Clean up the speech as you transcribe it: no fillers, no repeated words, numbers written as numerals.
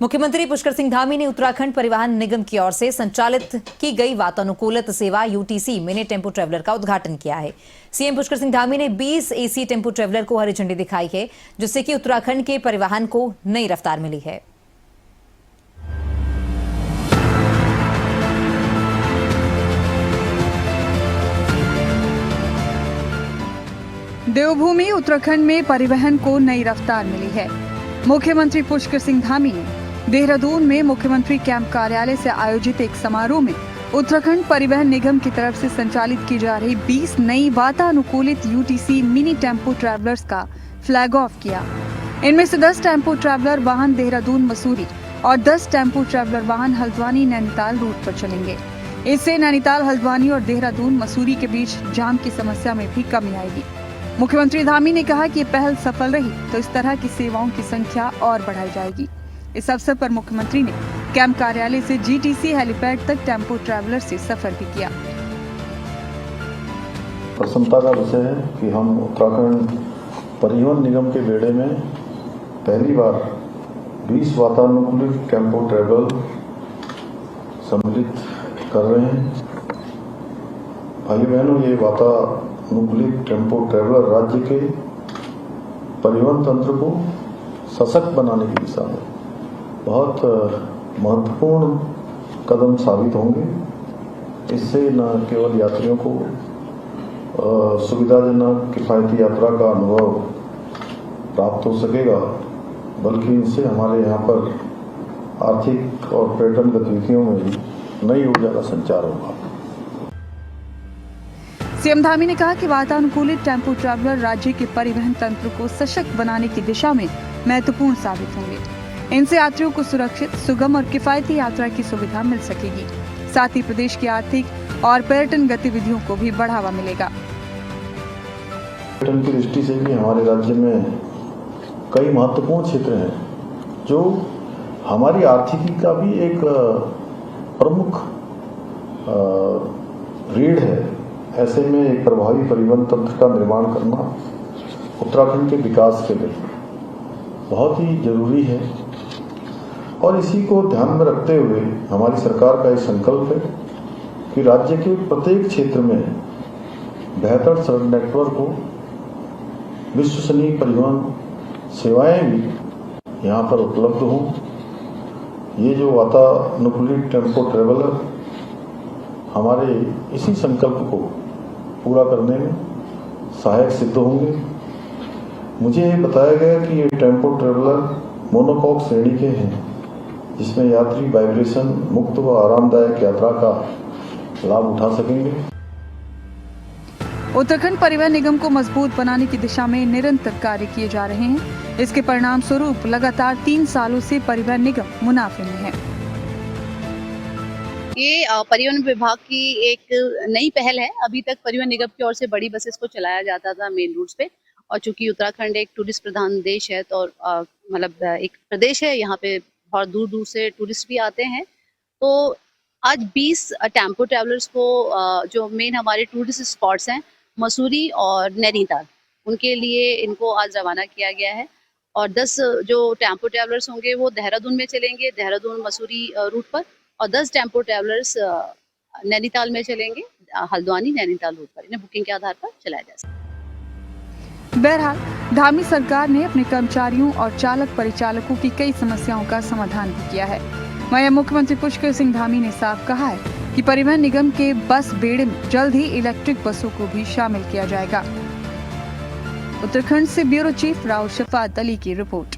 मुख्यमंत्री पुष्कर सिंह धामी ने उत्तराखंड परिवहन निगम की ओर से संचालित की गई वातानुकूलित सेवा यूटीसी मिनी टेम्पो ट्रैवलर का उद्घाटन किया है। सीएम पुष्कर सिंह धामी ने 20 एसी टेम्पो ट्रैवलर को हरी झंडी दिखाई है, जिससे कि उत्तराखंड के परिवहन को नई रफ्तार मिली है। देवभूमि उत्तराखंड में परिवहन को नई रफ्तार मिली है। मुख्यमंत्री पुष्कर सिंह धामी ने देहरादून में मुख्यमंत्री कैंप कार्यालय से आयोजित एक समारोह में उत्तराखंड परिवहन निगम की तरफ से संचालित की जा रही 20 नई वातानुकूलित यूटीसी मिनी टेम्पो ट्रैवलर्स का फ्लैग ऑफ किया। इनमें से 10 टेम्पो ट्रैवलर वाहन देहरादून मसूरी और 10 टेम्पो ट्रैवलर वाहन हल्द्वानी नैनीताल रूट पर चलेंगे। इससे नैनीताल, हल्द्वानी और देहरादून मसूरी के बीच जाम की समस्या में भी कमी आएगी। मुख्यमंत्री धामी ने कहा कि ये पहल सफल रही तो इस तरह की सेवाओं की संख्या और बढ़ाई जाएगी। इस अवसर पर मुख्यमंत्री ने कैंप कार्यालय से जीटीसी हेलीपैड तक टेम्पो ट्रैवलर से सफर भी किया। प्रसन्नता का विषय है कि हम उत्तराखंड परिवहन निगम के बेड़े में पहली बार 20 वातानुकूलित टेम्पो ट्रैवलर सम्मिलित कर रहे हैं। भाई बहनों, ये वातानुकूलित टेम्पो ट्रैवलर राज्य के परिवहन तंत्र को सशक्त बनाने की दिशा में बहुत महत्वपूर्ण कदम साबित होंगे। इससे न केवल यात्रियों को सुविधाजनक किफायती यात्रा का अनुभव प्राप्त हो सकेगा, बल्कि इनसे हमारे यहाँ पर आर्थिक और पर्यटन गतिविधियों में भी नई ऊर्जा का संचार होगा। सीएम धामी ने कहा कि वातानुकूलित टेम्पो ट्रैवलर राज्य के परिवहन तंत्र को सशक्त बनाने की दिशा में महत्वपूर्ण साबित होंगे। इनसे यात्रियों को सुरक्षित, सुगम और किफायती यात्रा की सुविधा मिल सकेगी। साथ ही प्रदेश की आर्थिक और पर्यटन गतिविधियों को भी बढ़ावा मिलेगा। पर्यटन की दृष्टि से भी हमारे राज्य में कई महत्वपूर्ण क्षेत्र हैं जो हमारी आर्थिकी का भी एक प्रमुख रीढ़ है। ऐसे में एक प्रभावी परिवहन तंत्र का निर्माण करना उत्तराखंड के विकास के लिए बहुत ही जरूरी है और इसी को ध्यान में रखते हुए हमारी सरकार का ये संकल्प है कि राज्य के प्रत्येक क्षेत्र में बेहतर सड़क नेटवर्क हो, विश्वसनीय परिवहन सेवाएं भी यहाँ पर उपलब्ध हों। ये जो वातानुकूलित टेम्पो ट्रैवलर हमारे इसी संकल्प को पूरा करने में सहायक सिद्ध होंगे। मुझे ये बताया गया कि ये टेम्पो ट्रैवलर मोनोकॉक श्रेणी के हैं, जिसमें यात्री वाइब्रेशन मुक्त व आरामदायक यात्रा का लाभ उठा सकेंगे। उत्तराखंड परिवहन निगम को मजबूत बनाने की दिशा में निरंतर कार्य किए जा रहे हैं। इसके परिणाम स्वरूप लगातार 3 सालों से परिवहन निगम मुनाफे में है। ये परिवहन विभाग की एक नई पहल है। अभी तक परिवहन निगम की ओर से बड़ी बसेस को चलाया जाता था मेन रूट्स पे, और चूंकि उत्तराखंड एक टूरिस्ट प्रधान देश है तो मतलब एक प्रदेश है, यहाँ पे बहुत दूर दूर से टूरिस्ट भी आते हैं। तो आज 20 टेम्पो ट्रैवलर्स को जो मेन हमारे टूरिस्ट स्पॉट्स हैं मसूरी और नैनीताल, उनके लिए इनको आज रवाना किया गया है। और 10 जो टेम्पो ट्रैवलर्स होंगे वो देहरादून में चलेंगे, देहरादून मसूरी रूट पर, और 10 टेम्पो ट्रैवलर्स नैनीताल में चलेंगे, हल्द्वानी नैनीताल रूट पर। इन्हें बुकिंग के आधार पर चलाया जा सकता है। बहरहाल धामी सरकार ने अपने कर्मचारियों और चालक परिचालकों की कई समस्याओं का समाधान भी किया है। वहीं मुख्यमंत्री पुष्कर सिंह धामी ने साफ कहा है कि परिवहन निगम के बस बेड़े में जल्द ही इलेक्ट्रिक बसों को भी शामिल किया जाएगा। उत्तराखंड से ब्यूरो चीफ राव शफात अली की रिपोर्ट।